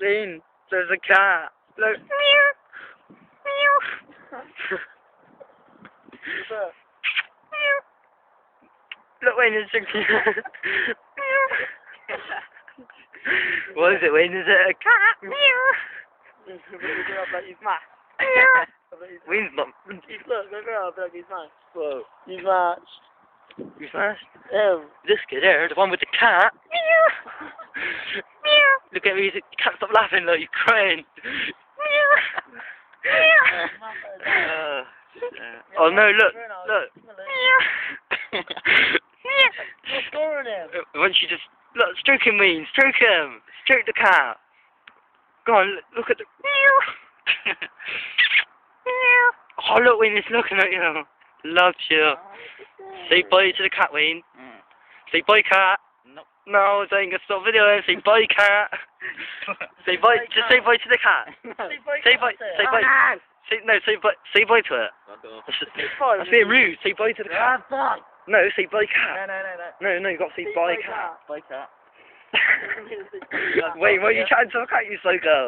Wayne, there's a cat. Look. Meow. Meow. Look, Wayne, it's a cat. What is it, Wayne? Is it a cat? Meow. He's mad. Wayne's not. Look, he's mad. Whoa. He's mad. You smashed? Him. This kid there, the one with the cat. Meow. Meow. Look at me, you can't stop laughing, look, you're crying. Meow. Meow. Oh no, look, look. Meow. What's going on him? Why don't you just, look, stroke him, Wayne, stroke him. Stroke the cat. Go on, look at the... Meow. Meow. Oh look, Wayne, it's looking at you. Loves you. Say bye to the cat, Wayne. Say bye, cat. No, I ain't gonna stop videoing. Say bye, cat. Say bye. Just say bye to the cat. Say bye. Say bye. Say no. Say bye to it. That's being rude. Say bye to the cat. No, say bye, cat. No, you got to say bye, cat. Bye, cat. Wait, what are you chatting to a cat, you slow girl?